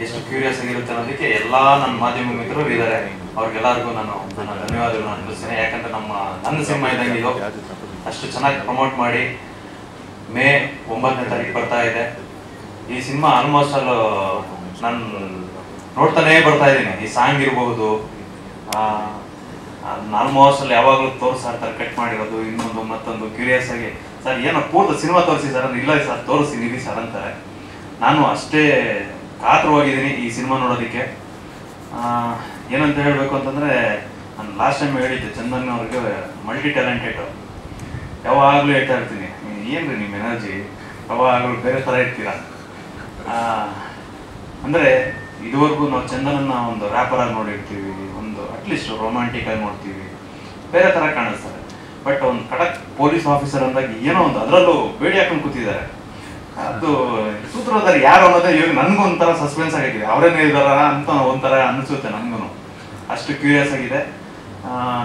ಎಷ್ಟು ಕ್ಯೂರಿಯಸ್ ಆಗಿರುತ್ತೆ ಅನ್ನೋದಕ್ಕೆ ಎಲ್ಲ ನನ್ನ ಮಾಧ್ಯಮ ಮಿತ್ರರು ಇದ್ದಾರೆ. ಅವ್ರಿಗೆಲ್ಲರಿಗೂ ನಾನು ನನ್ನ ಧನ್ಯವಾದಗಳನ್ನ ಅರ್ಪಿಸ್ತೇನೆ. ಯಾಕಂದ್ರೆ ನನ್ನ ಸಿನಿಮಾ ಇದ್ದಂಗೆ ಇದು ಅಷ್ಟು ಚೆನ್ನಾಗಿ ಪ್ರಮೋಟ್ ಮಾಡಿ ಮೇ 9ನೇ ತಾರೀಕು ಬರ್ತಾ ಇದೆ. ಈ ಸಿನಿಮಾ ಆಲ್ಮೋಸ್ಟ್ ಅಲ್ಲಿ ನಾನು ನೋಡ್ತಾನೇ ಬರ್ತಾ ಇದ್ದೀನಿ. ಈ ಸಾಂಗ್ ಇರ್ಬೋದು, ಆಲ್ಮೋಸ್ಟ್ ಅಲ್ಲಿ ಯಾವಾಗಲೂ ತೋರಿಸ್ತಾರೆ ಕಟ್ ಮಾಡಿರೋದು, ಇನ್ನೊಂದು ಮತ್ತೊಂದು ಕ್ಯೂರಿಯಸ್ ಆಗಿ ಸರ್ ಏನೋ ಪೂರ್ತಿ ಸಿನಿಮಾ ತೋರಿಸಿ ಸರ್ ಅಂದ್ರೆ, ಇಲ್ಲ ಸರ್ ತೋರಿಸಿ ನಿಲ್ಲಿ ಸರ್ ಅಂತಾರೆ. ನಾನು ಅಷ್ಟೇ ಕಾತರವಾಗಿದ್ದೀನಿ ಈ ಸಿನಿಮಾ ನೋಡೋದಕ್ಕೆ. ಏನಂತ ಹೇಳಬೇಕು ಅಂತಂದರೆ, ನಾನು ಲಾಸ್ಟ್ ಟೈಮ್ ಹೇಳಿದ್ದೆ ಚಂದನ್ ಅವ್ರಿಗೆ ಮಲ್ಟಿ ಟ್ಯಾಲೆಂಟೆಡ್. ಯಾವಾಗಲೂ ಹೇಳ್ತಾ ಇರ್ತೀನಿ, ಏನು ರೀ ನಿಮ್ಮ ಎನರ್ಜಿ ಯಾವಾಗಲೂ ಬೇರೆ ಥರ ಇರ್ತೀರ. ಅಂದರೆ ಇದುವರೆಗೂ ನಾವು ಚಂದನನ್ನ ಒಂದು ರ್ಯಾಪರ್ ಆಗಿ ನೋಡಿರ್ತೀವಿ, ಒಂದು ಅಟ್ಲೀಸ್ಟ್ ರೊಮ್ಯಾಂಟಿಕ್ ಆಗಿ ನೋಡ್ತೀವಿ, ಬೇರೆ ಥರ ಕಾಣಿಸ್ತಾರೆ. ಬಟ್ ಒಂದು ಖಡಕ್ ಪೊಲೀಸ್ ಆಫೀಸರ್ ಅಂದಾಗ ಏನೋ ಒಂದು ಅದರಲ್ಲೂ ಬೇಡಿ ಹಾಕೊಂಡು ಕೂತಿದ್ದಾರೆ. ಅದು ಸೂತ್ರಧಾರಿ ಯಾರು ಅನ್ನೋದೇ ಇವಾಗ ನನಗೊಂಥರ ಸಸ್ಪೆನ್ಸ್ ಆಗಿದೆ. ಅವರೇನೇ ಇದ್ದಾರ ಅಂತ ಒಂಥರ ಅನಿಸುತ್ತೆ ನನಗೂ. ಅಷ್ಟು ಕ್ಯೂರಿಯಸ್ ಆಗಿದೆ.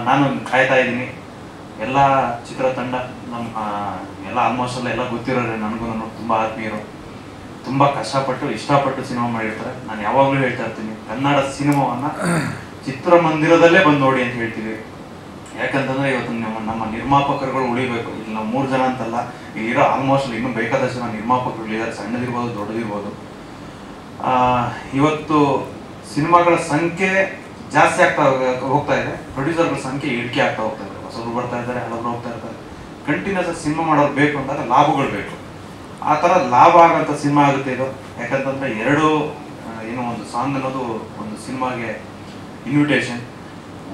ನಾನು ಕಾಯ್ತಾ ಇದ್ದೀನಿ. ಎಲ್ಲ ಚಿತ್ರತಂಡ ನಮ್ಮ ಎಲ್ಲ ಆಲ್ಮೋಸ್ಟ್ ಎಲ್ಲ ಗೊತ್ತಿರೋರೆ ನನಗೂ ತುಂಬ ಆತ್ಮೀಯರು. ತುಂಬ ಕಷ್ಟಪಟ್ಟು ಇಷ್ಟಪಟ್ಟು ಸಿನಿಮಾ ಮಾಡಿರ್ತಾರೆ. ನಾನು ಯಾವಾಗಲೂ ಹೇಳ್ತಾ ಇರ್ತೀನಿ, ಕನ್ನಡ ಸಿನಿಮಾವನ್ನು ಚಿತ್ರಮಂದಿರದಲ್ಲೇ ಬಂದು ನೋಡಿ ಅಂತ ಹೇಳ್ತೀವಿ. ಯಾಕಂತಂದರೆ ಇವತ್ತು ನಮ್ಮ ನಿರ್ಮಾಪಕರುಗಳು ಉಳಿಬೇಕು. ಇಲ್ಲಿ ನಾವು 3 ಜನ ಅಂತಲ್ಲ, ಇಲ್ಲಿರೋ ಆಲ್ಮೋಸ್ಟ್ ಇನ್ನೂ ಬೇಕಾದಷ್ಟು ಜನ ನಿರ್ಮಾಪಕರುಗಳಿದ್ದಾರೆ, ಸಣ್ಣದಿರ್ಬೋದು ದೊಡ್ಡದಿರ್ಬೋದು. ಇವತ್ತು ಸಿನಿಮಾಗಳ ಸಂಖ್ಯೆ ಜಾಸ್ತಿ ಆಗ್ತಾ ಹೋಗ್ತಾ ಇದೆ, ಪ್ರೊಡ್ಯೂಸರ್ಗಳ ಸಂಖ್ಯೆ ಇಳಿಕೆ ಆಗ್ತಾ ಹೋಗ್ತಾ ಇದೆ. ಹೊಸಬ್ರು ಬರ್ತಾ ಇದ್ದಾರೆ, ಹಳಬ್ರು ಹೋಗ್ತಾ ಇರ್ತಾರೆ. ಕಂಟಿನ್ಯೂಸ್ ಆಗಿ ಸಿನಿಮಾ ಮಾಡೋರು ಬೇಕು ಅಂದಾಗ ಲಾಭಗಳು ಬೇಕು. ಆ ಥರ ಲಾಭ ಆಗೋಂಥ ಸಿನಿಮಾ ಆಗುತ್ತೆ ಇದು. ಯಾಕಂತಂದರೆ ಏನೋ ಒಂದು ಸಾಂಗ್ ಅನ್ನೋದು ಒಂದು ಸಿನಿಮಾಗೆ ಇನ್ವಿಟೇಷನ್.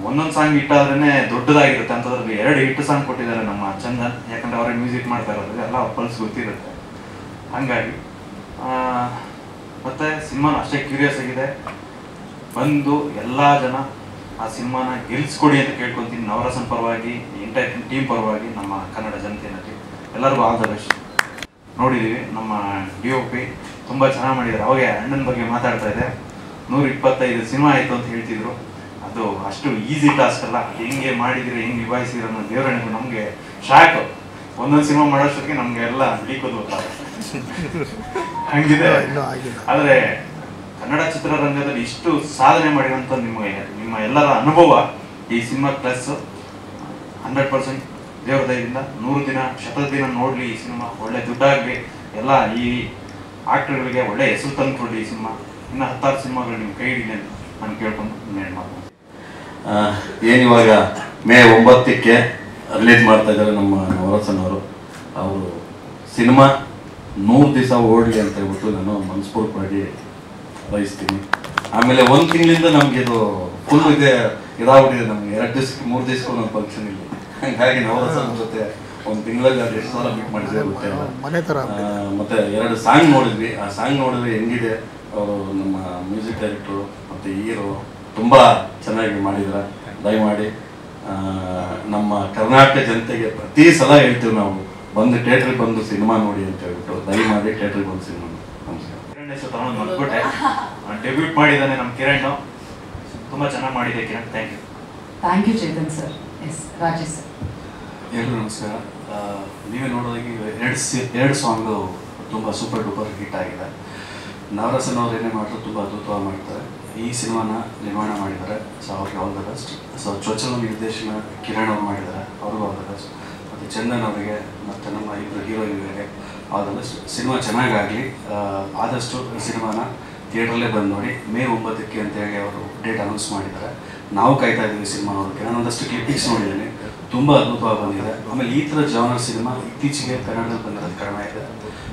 ಒಂದೊಂದು ಸಾಂಗ್ ಹಿಟ್ಟಾದ್ರೇ ದೊಡ್ಡದಾಗಿರುತ್ತೆ. ಅಂತದ್ರಲ್ಲಿ 2 ಹಿಟ್ ಸಾಂಗ್ ಕೊಟ್ಟಿದ್ದಾರೆ ನಮ್ಮ ಚಂದನ್. ಯಾಕಂದರೆ ಅವರೇ ಮ್ಯೂಸಿಕ್ ಮಾಡ್ತಾ ಇರೋದು ಎಲ್ಲ ಪಲ್ಸ್ ಗೊತ್ತಿರುತ್ತೆ. ಹಾಗಾಗಿ ಮತ್ತು ಸಿನಿಮಾನ ಅಷ್ಟೇ ಕ್ಯೂರಿಯಸ್ ಆಗಿದೆ. ಬಂದು ಎಲ್ಲ ಜನ ಆ ಸಿನಿಮಾನ ಗೆಲ್ಲಿಸ್ಕೊಡಿ ಅಂತ ಕೇಳ್ಕೊತೀನಿ. ನವರಸನ್ ಪರವಾಗಿ, ಎಂಟೈರ್ ಟೀಮ್ ಪರವಾಗಿ, ನಮ್ಮ ಕನ್ನಡ ಜನತೆಯಲ್ಲಿ ಎಲ್ಲರಿಗೂ ಆಲ್ ದ ಬೆಸ್ಟ್. ನೋಡಿದ್ದೀವಿ, ನಮ್ಮ DOP ತುಂಬ ಚೆನ್ನಾಗಿ ಮಾಡಿದ್ದಾರೆ. ಅವಾಗೆ ಅಣ್ಣನ ಬಗ್ಗೆ ಮಾತಾಡ್ತಾ ಇದೆ. 125 ಸಿನಿಮಾ ಆಯಿತು ಅಂತ ಹೇಳ್ತಿದ್ರು. ಅದು ಅಷ್ಟು ಈಸಿ ಟಾಸ್ಕ್ ಅಲ್ಲ. ಹೆಂಗೆ ಮಾಡಿದಿರಿ, ಹೆಂಗೆ ನಿಭಾಯಿಸಿದ್ರು ಅನ್ನೋ ದೇವರನಿಗೂ ನಮಗೆ ಶಾಕ್. ಒಂದೊಂದು ಸಿನಿಮಾ ಮಾಡೋಷ್ಟೊತ್ತಿಗೆ ನಮಗೆ ಎಲ್ಲ ಬಿಡಿಕೋದು ಹಂಗಿದೆ. ಆದರೆ ಕನ್ನಡ ಚಿತ್ರರಂಗದಲ್ಲಿ ಇಷ್ಟು ಸಾಧನೆ ಮಾಡಿರೋಂಥ ನಿಮ್ಮ ಎಲ್ಲರ ಅನುಭವ ಈ ಸಿನಿಮಾ ಪ್ಲಸ್ 100% ದೇವರ ದಯದಿಂದ 100 ದಿನ 100 ದಿನ ನೋಡಲಿ ಈ ಸಿನಿಮಾ. ಒಳ್ಳೆ ದುಡ್ಡಾಗಲಿ, ಎಲ್ಲ ಈ ಆಕ್ಟರ್ಗಳಿಗೆ ಒಳ್ಳೆ ಹೆಸರು ತಂದು ಕೊಡಲಿ ಈ ಸಿನಿಮಾ. ಇನ್ನು 10 ಸಿನಿಮಾಗಳು ನಿಮ್ಮ ಕೈ ಹಿಡಿಲಿ ಅಂತ ನಾನು ಕೇಳ್ಕೊಂಡು ಮಾಡ್ತೀನಿ. ಏನಿವಾಗ ಮೇ 9ಕ್ಕೆ ರಿಲೀಸ್ ಮಾಡ್ತಾ ಇದ್ದಾರೆ ನಮ್ಮ ನವರಸನ್ ಅವರು. ಅವರು ಸಿನಿಮಾ 100 ದಿವಸ ಓಡಲಿ ಅಂತ ಹೇಳ್ಬಿಟ್ಟು ನಾನು ಮನಸ್ಪೂರ್ವಕವಾಗಿ ಬಯಸ್ತೀನಿ. ಆಮೇಲೆ 1 ತಿಂಗಳಿಂದ ನಮ್ಗೆ ಇದು ಫುಲ್ ಇದಾಗ್ಬಿಟ್ಟಿದೆ. ನಮ್ಗೆ 2 ದಿವಸಕ್ಕೆ 3 ದಿವಸಕ್ಕೂ ನಮ್ಮ ಫಂಕ್ಷನ್ ಇಲ್ಲಿ. ಹಾಗಾಗಿ ನವರಸನ್ ಜೊತೆ 1 ತಿಂಗಳಲ್ಲಿ ಅದು ಎಷ್ಟು ಸಲ ಮೀಟ್ ಮಾಡಿದ್ರೆ ಗೊತ್ತಿಲ್ಲ. ಮತ್ತೆ 2 ಸಾಂಗ್ ನೋಡಿದ್ವಿ. ಆ ಸಾಂಗ್ ನೋಡಿದ್ರೆ ಹೆಂಗಿದೆ, ಅವರು ನಮ್ಮ ಮ್ಯೂಸಿಕ್ ಡೈರೆಕ್ಟ್ರು ಮತ್ತು ಹೀರೋ ತುಂಬ ಚೆನ್ನಾಗಿ ಮಾಡಿದ್ದಾರೆ. ದಯಮಾಡಿ ನಮ್ಮ ಕರ್ನಾಟಕ ಜನತೆಗೆ ಪ್ರತಿ ಸಲ ಹೇಳ್ತೀವಿ ನಾವು, ಬಂದು ಥಿಯೇಟ್ರಿಗೆ ಬಂದು ಸಿನಿಮಾ ನೋಡಿ ಅಂತ ಹೇಳ್ಬಿಟ್ಟು. ದಯಮಾಡಿ ಥಿಯೇಟ್ರಿಗೆ ಬಂದು ಸಿನಿಮಾ ನೋಡಿ. ನಮಸ್ಕಾರ. ಡೆಬ್ಯೂಟ್ ಮಾಡಿದ್ದಾನೆ ನಮ್ಮ ಕಿರಣ್. ತುಂಬ ಚೆನ್ನಾಗಿ ಮಾಡಿದೆ Kiran. Thank you Chetan sir. Yes Rajesh sir. ಎಲ್ಲರೂ ನಮಸ್ಕಾರ. ನೀವೇ ನೋಡೋದಾಗಿ 2 ಸಾಂಗು ತುಂಬ ಸೂಪರ್ ಡೂಪರ್ ಹಿಟ್ ಆಗಿದೆ. ನವರಸನ್ ಅವ್ರು ಏನೇ ಮಾಡಿದ್ರು ತುಂಬ ಅದ್ಭುತವಾಗಿ ಮಾಡ್ತಾರೆ. ಈ ಸಿನಿಮಾನ ನಿರ್ಮಾಣ ಮಾಡಿದ್ದಾರೆ. ಸೊ ಅವ್ರಿಗೆ ಆಲ್ ದ ಬೆಸ್ಟ್. ಸೊ ಚೊಚ್ಚಲ ನಿರ್ದೇಶನ ಕಿರಣ್ ಅವ್ರು ಮಾಡಿದ್ದಾರೆ, ಅವ್ರಿಗೂ ಆಲ್ ದ ಬೆಸ್ಟ್. ಮತ್ತು ಚಂದನ್ ಅವರಿಗೆ ಮತ್ತು ನಮ್ಮ 2 ಹೀರೋಯಿನ್ಗಳಿಗೆ ಆಲ್ ದ ಬೆಸ್ಟ್. ಸಿನಿಮಾ ಚೆನ್ನಾಗಾಗಲಿ. ಆದಷ್ಟು ಸಿನಿಮಾನ ಥಿಯೇಟ್ರಲ್ಲೇ ಬಂದು ನೋಡಿ. ಮೇ 9ಕ್ಕೆ ಅಂತೇಳಿ ಅವರು ಡೇಟ್ ಅನೌನ್ಸ್ ಮಾಡಿದ್ದಾರೆ. ನಾವು ಕಾಯ್ತಾ ಇದ್ದೀವಿ ಸಿನಿಮಾ ನೋಡೋಕ್ಕೆ. ನಾನೊಂದಷ್ಟು ಕ್ಲಿಪ್ಪಿಂಗ್ಸ್ ನೋಡಿದ್ದೀನಿ, ತುಂಬ ಅದ್ಭುತವಾಗಿ ಬಂದಿದೆ. ಆಮೇಲೆ ಈ ಥರ ಜಾನರ್ ಸಿನಿಮಾ ಇತ್ತೀಚೆಗೆ ಕನ್ನಡದಲ್ಲಿ ಬಂದಿರೋದು ಕಡಿಮೆ ಇದೆ.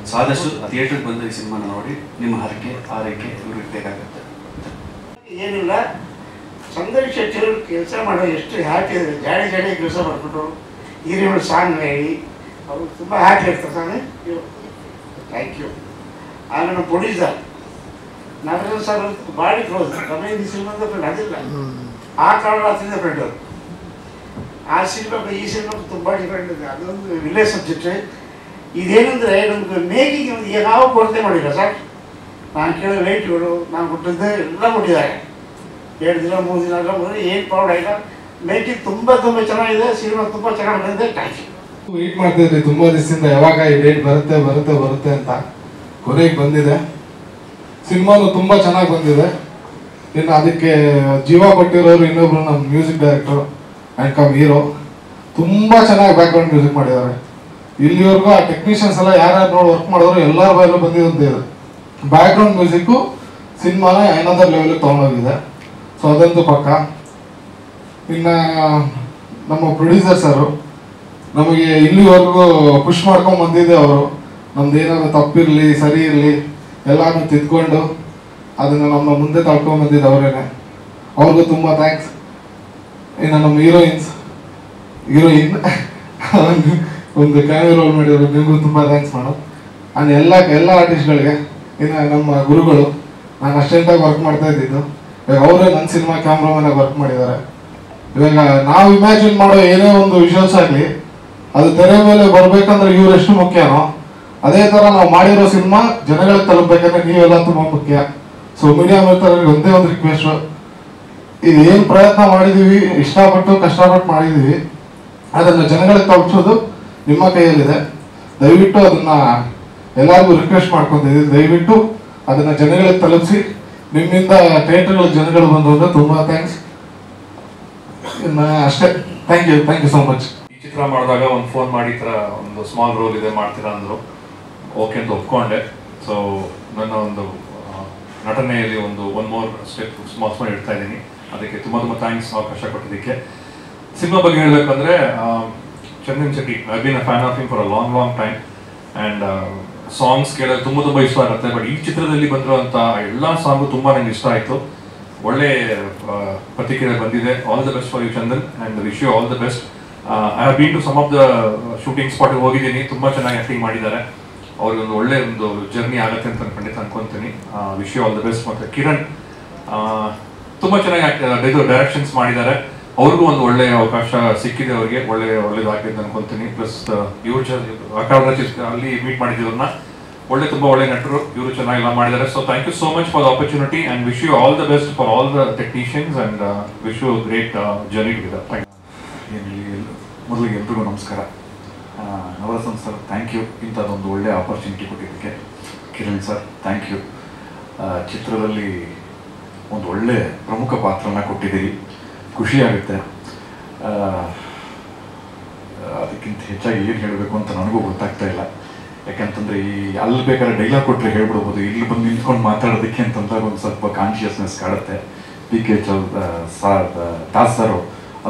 ಸೊ ಆದಷ್ಟು ಥಿಯೇಟ್ರಿಗೆ ಬಂದು ಈ ಸಿನಿಮಾನ ನೋಡಿ. ನಿಮ್ಮ ಹರಕೆ ಆರೈಕೆ ಇವ್ರಿಗೆ ಬೇಕಾಗುತ್ತೆ. ಏನಿಲ್ಲ, ಸಂದರ್ಶ್ ಶೆಟ್ಟಿ ಅವರು ಕೆಲಸ ಮಾಡೋ ಎಷ್ಟು ಹ್ಯಾಪಿ ಇದೆ. ಜಾಡಿ ಕೆಲಸ ಮಾಡಿಬಿಟ್ಟು ಹೀರೋಗಳು ಸಾಂಗ್ ಹೇಳಿ ಅವರು ತುಂಬ ಹ್ಯಾಪಿ ಇರ್ತಾರೆ. Thank you. ಆಮೇಲೆ ನಮ್ಮ ಪ್ರೊಡ್ಯೂಸರ್ ನವರಸನ್ ಸರ್ ಭಾಳ ಕ್ಲೋಸ್. ಕಮೆಂಟ್ ಈ ಸಿನಿಮಾದ ಫ್ರೆಂಡ್ ಅದಿಲ್ಲ, ಆ ಕಾರಣದಿಂದ ಫ್ರೆಂಡ್ ಅವರು. ಆ ಸಿನಿಮಾಗೆ ಈ ಸಿನಿಮಾಗೆ ತುಂಬ ಡಿಫ್ರೆಂಟ್ ಇದೆ. ಅದೊಂದು ವಿಲೇಜ್ ಸಬ್ಜೆಕ್ಟ್. ಇದೇನೆಂದರೆ ನಮ್ಗೆ ಮೇಕಿಂಗ್ ನಾವು ಕೊರತೆ ಮಾಡಿಲ್ಲ ಸರ್. ನಾನು ಕೇಳೋ ರೇಟ್ಗಳು ನಾನು ಕೊಟ್ಟಿದ್ದೆ ಎಲ್ಲ ಕೊಟ್ಟಿದ್ದಾರೆ. 2 ದಿನ 3 ದಿನ ಎಲ್ಲ ಬಂದರೆ ಏನು ಪ್ರಾಬ್ಲಮ್ ಇಲ್ಲ. ಮೇಕಿಂಗ್ ತುಂಬ ಚೆನ್ನಾಗಿದೆ. ಸಿನಿಮಾ ತುಂಬ ಚೆನ್ನಾಗಿ ಬಂದಿದೆ. Thank you. ವೆಯ್ಟ್ ಮಾಡ್ತಿದ್ರಿ ತುಂಬ ದಿವಸದಿಂದ, ಯಾವಾಗ ಈ ಡೇಟ್ ಬರುತ್ತೆ ಅಂತ. ಕೊನೆಗೆ ಬಂದಿದೆ. ಸಿನಿಮಾನು ತುಂಬ ಚೆನ್ನಾಗಿ ಬಂದಿದೆ. ಇನ್ನು ಅದಕ್ಕೆ ಜೀವ ಕೊಟ್ಟಿರೋರು ಇನ್ನೊಬ್ರು ನಮ್ಮ music director and come hero. ತುಂಬ ಚೆನ್ನಾಗಿ ಬ್ಯಾಕ್ಗ್ರೌಂಡ್ ಮ್ಯೂಸಿಕ್ ಮಾಡಿದ್ದಾರೆ. ಇಲ್ಲಿವರೆಗೂ ಆ ಟೆಕ್ನಿಷಿಯನ್ಸ್ ಎಲ್ಲ ಯಾರ್ಯಾರು ನೋಡಿ ವರ್ಕ್ ಮಾಡಿದ್ರು ಎಲ್ಲರ ಬಾಯಲ್ಲೂ ಬಂದಿದ್ದಂತೆ ಇದೆ. ಬ್ಯಾಕ್ಗ್ರೌಂಡ್ ಮ್ಯೂಸಿಕ್ಕು ಸಿನಿಮಾನ ಏನದರ್ ಲೆವೆಲ್ಗೆ ತೊಗೊಂಡೋಗಿದೆ. ಸೊ ಅದಂತೂ ಪಕ್ಕ. ಇನ್ನು ನಮ್ಮ ಪ್ರೊಡ್ಯೂಸರ್ ಸರು ನಮಗೆ ಇಲ್ಲಿವರೆಗೂ ಪುಷ್ ಮಾಡ್ಕೊಂಡು ಬಂದಿದ್ದೆ. ಅವರು ನಮ್ದು ಏನಾದ್ರು ತಪ್ಪಿರಲಿ ಸರಿ ಇರಲಿ ಎಲ್ಲಾನು ತಿದ್ಕೊಂಡು ಅದನ್ನು ನಮ್ಮ ಮುಂದೆ ತಳ್ಕೊಂಡು ಬಂದಿದ್ದು ಅವರೇನೆ. ಅವ್ರಿಗೂ ತುಂಬ ಥ್ಯಾಂಕ್ಸ್. ಇನ್ನು ನಮ್ಮ ಹೀರೋಯಿನ್ ಒಂದು ಕ್ಯಾಮಿಯೋ ರೋಲ್ ಮಾಡಿದ್ರು, ನಿಮಗೂ ತುಂಬ ಥ್ಯಾಂಕ್ಸ್ ಮಾಡೋದು. ಆ್ಯಂಡ್ ಎಲ್ಲ ಆರ್ಟಿಸ್ಟ್ಗಳಿಗೆ. ಇನ್ನು ನಮ್ಮ ಗುರುಗಳು, ನಾನು ಅಷ್ಟೆಂಟಾಗಿ ವರ್ಕ್ ಮಾಡ್ತಾ ಇದ್ದಿದ್ದು, ಇವಾಗ ಅವರೇ ನನ್ನ ಸಿನಿಮಾ ಕ್ಯಾಮ್ರಾಮನ್ನಾಗಿ ವರ್ಕ್ ಮಾಡಿದ್ದಾರೆ. ಇವಾಗ ನಾವು ಇಮ್ಯಾಜಿನ್ ಮಾಡೋ ಏನೇ ಒಂದು ವಿಷುವಲ್ಸ್ ಆಗಲಿ ಅದು ತೆರೆ ಮೇಲೆ ಬರಬೇಕಂದ್ರೆ ಇವ್ರು ಎಷ್ಟು ಮುಖ್ಯನೋ ಅದೇ ಥರ ನಾವು ಮಾಡಿರೋ ಸಿನಿಮಾ ಜನಗಳಿಗೆ ತಲುಪಬೇಕಂದ್ರೆ ನೀವೆಲ್ಲ ತುಂಬ ಮುಖ್ಯ. ಸೊ ಮೀಡಿಯಾ ಮಿತ್ರರಿಗೆ ಒಂದೇ ಒಂದು ರಿಕ್ವೆಸ್ಟು, ಇದು ಏನು ಪ್ರಯತ್ನ ಮಾಡಿದ್ದೀವಿ, ಇಷ್ಟಪಟ್ಟು ಕಷ್ಟಪಟ್ಟು ಮಾಡಿದ್ದೀವಿ, ಅದನ್ನು ಜನಗಳಿಗೆ ತಲುಪಿಸೋದು ನಿಮ್ಮ ಕೈಯಲ್ಲಿದೆ. ದಯವಿಟ್ಟು ಅದನ್ನು ಎಲ್ಲರಿಗೂ ರಿಕ್ವೆಸ್ಟ್ ಮಾಡ್ಕೊತಿದ್ದೀವಿ, ದಯವಿಟ್ಟು ಅದನ್ನು ಜನಗಳಿಗೆ ತಲುಪಿಸಿ. ನಿಮ್ಮಿಂದ ಥಿಯೇಟರ್ಗಳ ಜನಗಳು ಬಂದು ತುಂಬ ಥ್ಯಾಂಕ್ಸ್. ಇನ್ನು ಅಷ್ಟೇ. Thank you so much. ಈ ಚಿತ್ರ ಮಾಡಿದಾಗ ಒಂದು ಫೋನ್ ಮಾಡಿ ಈ ಥರ ಒಂದು ಸ್ಮಾಲ್ ರೋಲ್ ಇದೆ ಮಾಡ್ತೀರಾ ಅಂದರು. ಓಕೆ ಅಂತ ಒಪ್ಕೊಂಡೆ. ಸೊ ನನ್ನ ಒಂದು ನಟನೆಯಲ್ಲಿ ಒನ್ ಮೋರ್ ಸ್ಟೆಪ್ ಸ್ಮಾಲ್ ಇಡ್ತಾ ಇದ್ದೀನಿ. ಅದಕ್ಕೆ ತುಂಬ ಥ್ಯಾಂಕ್ಸ್ ಅವಕಾಶ ಕೊಟ್ಟಿದ್ದಕ್ಕೆ. ಸಿನಿಮಾ ಬಗ್ಗೆ ಹೇಳಬೇಕಂದ್ರೆ Chandan Shetty, I been a fan of him for a long time. And songs ಕೇಳೋದು ತುಂಬ ಇಷ್ಟ ಆಗುತ್ತೆ. ಬಟ್ ಈ ಚಿತ್ರದಲ್ಲಿ ಬಂದಿರುವಂಥ ಎಲ್ಲ ಸಾಂಗು ತುಂಬ ನನಗೆ ಇಷ್ಟ ಆಯಿತು. ಒಳ್ಳೆ ಪ್ರತಿಕ್ರಿಯೆ ಬಂದಿದೆ. All the best for you Chandan and wish you all the best. I have been to some of the shooting ಸ್ಪಾಟ್ಗೆ ಹೋಗಿದ್ದೀನಿ. ತುಂಬ ಚೆನ್ನಾಗಿ ಆ್ಯಕ್ಟಿಂಗ್ ಮಾಡಿದ್ದಾರೆ. ಅವ್ರಿಗೆ ಒಳ್ಳೆ ಒಂದು ಜರ್ನಿ ಆಗುತ್ತೆ ಅಂತ ಖಂಡಿತ ಅನ್ಕೊತೀನಿ. Wish you all the best. ಮತ್ತು ಕಿರಣ್ ತುಂಬ ಚೆನ್ನಾಗಿ ಡೈರೆಕ್ಷನ್ಸ್ ಮಾಡಿದ್ದಾರೆ. ಅವ್ರಿಗೂ ಒಂದು ಒಳ್ಳೆಯ ಅವಕಾಶ ಸಿಕ್ಕಿದೆ. ಅವ್ರಿಗೆ ಒಳ್ಳೇದಾಗಿದೆ ಅಂತ ಅನ್ಕೊತೀನಿ. ಪ್ಲಸ್ ಇವರು ಅಲ್ಲಿ ಮೀಟ್ ಮಾಡಿದ್ದೀವ್ರನ್ನ ತುಂಬ ಒಳ್ಳೆ ನಟರು. ಇವರು ಚೆನ್ನಾಗೆಲ್ಲ ಮಾಡಿದ್ದಾರೆ. So thank you so much for the opportunity and wish you all the best for all the technicians and wish you great journey together. Thank you. ಮೊದಲಿಗೆ ಎಲ್ರಿಗೂ ನಮಸ್ಕಾರ. ನವರಸನ್ ಸರ್ ಥ್ಯಾಂಕ್ ಯು ಇಂಥದ್ದೊಂದು ಒಳ್ಳೆಯ ಆಪರ್ಚುನಿಟಿ ಕೊಟ್ಟಿದ್ದಕ್ಕೆ. Kiran sir thank you. ಚಿತ್ರದಲ್ಲಿ ಒಂದು ಒಳ್ಳೆ ಪ್ರಮುಖ ಪಾತ್ರನ ಕೊಟ್ಟಿದ್ದೀರಿ, ಖುಷಿಯಾಗುತ್ತೆ. ಅದಕ್ಕಿಂತ ಹೆಚ್ಚಾಗಿ ಏನು ಹೇಳಬೇಕು ಅಂತ ನನಗೂ ಗೊತ್ತಾಗ್ತಾ ಇಲ್ಲ. ಯಾಕಂತಂದರೆ ಅಲ್ಲಿ ಬೇಕಾದ್ರೆ ಡೈಲಾಗ್ ಕೊಟ್ಟರೆ ಹೇಳ್ಬಿಡ್ಬೋದು, ಇಲ್ಲಿ ಬಂದು ನಿಂತ್ಕೊಂಡು ಮಾತಾಡೋದಕ್ಕೆ ಅಂತಂದಾಗ ಒಂದು ಸ್ವಲ್ಪ ಕಾನ್ಷಿಯಸ್ನೆಸ್ ಕಾಡುತ್ತೆ. PK ದಾಸ್ ಸರು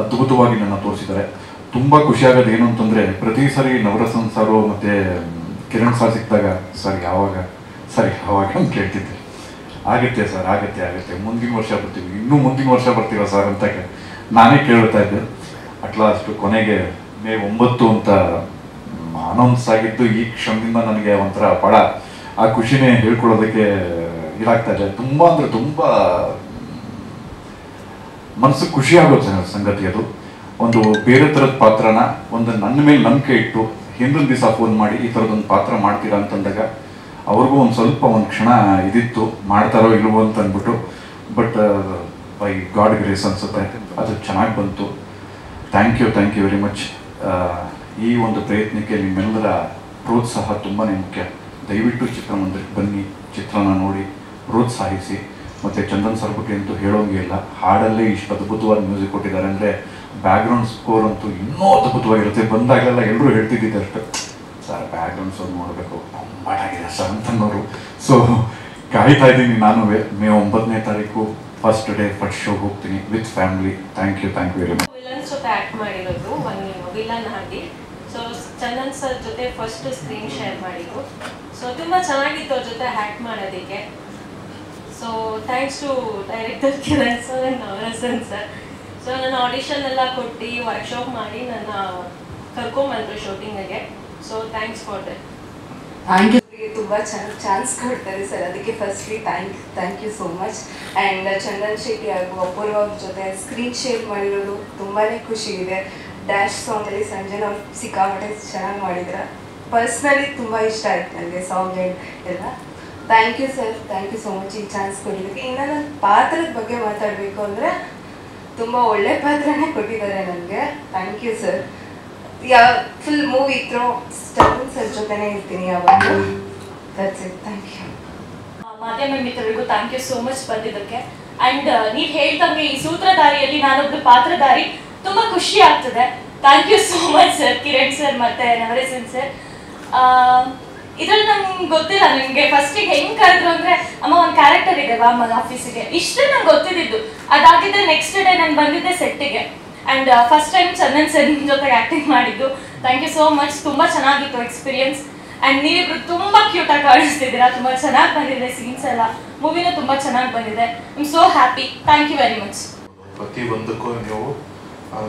ಅದ್ಭುತವಾಗಿ ನನ್ನ ತೋರಿಸಿದ್ದಾರೆ. ತುಂಬ ಖುಷಿಯಾಗೋದು ಏನು ಅಂತಂದರೆ ಪ್ರತಿ ಸರಿ ನವರಸನ್ ಸಾರು ಮತ್ತು ಕಿರಣ್ ಸರ್ ಸಿಕ್ಕಿದಾಗ ಸರ್ ಯಾವಾಗ ಅಂತ ಕೇಳ್ತಿದ್ದೆ. ಆಗುತ್ತೆ ಸರ್, ಆಗುತ್ತೆ, ಮುಂದಿನ ವರ್ಷ ಬರ್ತೀವಿ, ಇನ್ನೂ ಮುಂದಿನ ವರ್ಷ ಬರ್ತೀರಾ ಸರ್ ಅಂತ ನಾನೇ ಕೇಳ್ತಾ ಇದ್ದೆ. ಅಟ್ಲಾಸ್ಟ್ ಕೊನೆಗೆ ಮೇ 9 ಅಂತ ಅನೌನ್ಸ್ ಆಗಿದ್ದು ಈ ಕ್ಷಣದಿಂದ ನನಗೆ ಒಂಥರ ಬಹಳ ಆ ಖುಷಿನೇ ಹೇಳ್ಕೊಳ್ಳೋದಕ್ಕೆ ಇದಾಗ್ತಾ ಇದೆ. ತುಂಬ ಅಂದರೆ ತುಂಬ ಮನಸ್ಸು ಖುಷಿ ಆಗೋ ಸಂಗತಿ ಅದು. ಒಂದು ಬೇರೆ ಥರದ ಪಾತ್ರನ ಒಂದು ನನ್ನ ಮೇಲೆ ನಂಬಿಕೆ ಇಟ್ಟು ಹಿಂದಿನ ದಿವಸ ಫೋನ್ ಮಾಡಿ ಈ ಥರದೊಂದು ಪಾತ್ರ ಮಾಡ್ತೀರಾ ಅಂತಂದಾಗ ಅವ್ರಿಗೂ ಒಂದು ಕ್ಷಣ ಇದಿತ್ತು, ಮಾಡ್ತಾರೋ ಇಲ್ವೋ ಅಂತ ಅಂದ್ಬಿಟ್ಟು. ಬಟ್ ಬೈ ಗಾಡ್ ಗ್ರೇಸ್ ಅನ್ಸುತ್ತೆ ಅದು ಚೆನ್ನಾಗಿ ಬಂತು. Thank you very much. ಈ ಒಂದು ಪ್ರಯತ್ನಕ್ಕೆ ನಿಮ್ಮೆಲ್ಲರ ಪ್ರೋತ್ಸಾಹ ತುಂಬಾ ಮುಖ್ಯ. ದಯವಿಟ್ಟು ಚಿತ್ರಮಂದಿರಕ್ಕೆ ಬನ್ನಿ, ಚಿತ್ರನ ನೋಡಿ ಪ್ರೋತ್ಸಾಹಿಸಿ. ಮತ್ತು ಚಂದನ್ ಸರ್ ಬಗ್ಗೆ ಅಂತೂ ಹೇಳೋಂಗೆ ಇಲ್ಲ. ಹಾಡಲ್ಲೇ ಇಷ್ಟು ಅದ್ಭುತವಾದ ಮ್ಯೂಸಿಕ್ ಕೊಟ್ಟಿದ್ದಾರೆ ಅಂದರೆ ಬ್ಯಾಕ್ಗ್ರೌಂಡ್ ಸ್ಕೋರ್ ಅಂತೂ ಇನ್ನೂ ಅದ್ಭುತವಾಗಿರುತ್ತೆ. ಬಂದಾಗಲೆಲ್ಲ ಎಲ್ಲರೂ ಹೇಳ್ತಿದ್ದಿದ್ದು ಅಷ್ಟು, ಸರ್ ಬ್ಯಾಕ್ಗ್ರೌಂಡ್ ಸ್ಕೋರ್ ನೋಡಬೇಕು ಮಾಡಾಗಿದೆ ಸರ್ ಅಂತನೋರು. ಸೊ ಕಾಯ್ತಾ ಇದ್ದೀನಿ ನಾನು. ಮೇ 9ನೇ ತಾರೀಕು ಫಸ್ಟ್ ಡೇ ಫಸ್ಟ್ ಶೋ ಹೋಗ್ತೀನಿ with family. Thank you very much. Villains ಜೊತೆ ಆ್ಯಕ್ಟ್ ಮಾಡಿರೋದು ಒಂದು ವಿಲನ್ ಆಗಿ. ಸೊ ಚಂದನ್ ಸರ್ ಜೊತೆ ಫಸ್ಟ್ ಸ್ಕ್ರೀನ್ ಶೇರ್ ಮಾಡಿದ್ದು. ಸೊ ತುಂಬ ಚೆನ್ನಾಗಿತ್ತು ಅವ್ರ ಜೊತೆ ಆ್ಯಕ್ಟ್ ಮಾಡೋದಕ್ಕೆ. So thanks to director Kiran sir and Navarasan sir. So ನನ್ನ ಆಡಿಷನ್ ಎಲ್ಲ ಕೊಟ್ಟು ವರ್ಕ್ಶಾಪ್ ಮಾಡಿ ನನ್ನ ಕರ್ಕೊಂಬಂದರು ಶೂಟಿಂಗಿಗೆ. So thanks for that. Thank you. ತುಂಬ ಚೆನ್ನಾಗಿ ಚಾನ್ಸ್ ಕೊಡ್ತಾರೆ ಸರ್, ಅದಕ್ಕೆ firstly thank you so much. And Chandan Shetty ಹಾಗೂ ಅಪೂರ್ವ ಅವ್ರ ಜೊತೆ ಸ್ಕ್ರೀನ್ ಶೇರ್ ಮಾಡಿರೋದು ತುಂಬಾ ಖುಷಿ ಇದೆ. ಡ್ಯಾಶ್ ಸಾಂಗಲ್ಲಿ ಸಂಜೆ ನಾವು ಸಿಕ್ಕಾಪಟ್ಟೆ ಚೆನ್ನಾಗಿ ಮಾಡಿದ್ರೆ ಪರ್ಸ್ನಲಿ ತುಂಬ ಇಷ್ಟ ಆಯ್ತು ನನಗೆ ಸಾಂಗ್ ಎಲ್ಲ. Thank you sir, thank you so much ಈ ಚಾನ್ಸ್ ಕೊಟ್ಟಿದ್ದಕ್ಕೆ. ಇನ್ನು ನನ್ನ ಪಾತ್ರದ ಬಗ್ಗೆ ಮಾತಾಡಬೇಕು ಅಂದರೆ ತುಂಬ ಒಳ್ಳೆ ಪಾತ್ರನೇ ಕೊಟ್ಟಿದ್ದಾರೆ ನನಗೆ. Thank you sir. Full movie through Chandan sir ಜೊತೆನೇ ಇರ್ತೀನಿ ಯಾವಾಗ. That's it. Thank you. ಮಾಧ್ಯಮ ಮಿತ್ರರಿಗೂ ಥ್ಯಾಂಕ್ ಯು ಸೋ ಮಚ್ ಬಂದಿದ್ದಕ್ಕೆ. ಆ್ಯಂಡ್ ನೀವು ಹೇಳ್ದಂಗೆ ಈ ಸೂತ್ರಧಾರಿಯಲ್ಲಿ ನಾನೊಬ್ಳು ಪಾತ್ರಧಾರಿ, ತುಂಬ ಖುಷಿ ಆಗ್ತದೆ. Thank you so much sir, Kiran sir ಮತ್ತು ನವರೇಸನ್ ಸರ್. ಇದ್ರಲ್ಲಿ ನಂಗೆ ಗೊತ್ತಿಲ್ಲ, ನಿಮಗೆ ಫಸ್ಟಿಗೆ ಹೆಂಗೆ ಕರೆದ್ರು ಅಂದರೆ ಅಮ್ಮ ಒಂದು ಕ್ಯಾರೆಕ್ಟರ್ ಇದೆ ಬಾ ಅಮ್ಮ ಆಫೀಸಿಗೆ, ಇಷ್ಟೇ ನಂಗೆ ಗೊತ್ತಿದ್ದು. ಅದಾಗಿದ್ದೆ ನೆಕ್ಸ್ಟ್ ಡೇ ನಾನು ಬಂದಿದ್ದೆ ಸೆಟ್ಟಿಗೆ. And first time Chandan sir ಜೊತೆಗೆ ಆ್ಯಕ್ಟಿಂಗ್ ಮಾಡಿದ್ದು. ಥ್ಯಾಂಕ್ ಯು ಸೋ ಮಚ್, ತುಂಬ ಚೆನ್ನಾಗಿತ್ತು ಎಕ್ಸ್ಪೀರಿಯನ್ಸ್. ಆ್ಯಂಡ್ ನೀವಿಬ್ರು ತುಂಬ ಕ್ಯೂಟಾಗಿ ಕಾಣಿಸ್ತಿದ್ದೀರಾ, ತುಂಬ ಚೆನ್ನಾಗಿ ಬಂದಿದೆ ಸೀನ್ಸ್ ಎಲ್ಲ, ಮೂವಿನೂ ತುಂಬ ಚೆನ್ನಾಗಿ ಬಂದಿದೆ. I am so happy, thank you very much. ಪ್ರತಿಯೊಂದಕ್ಕೂ ನೀವು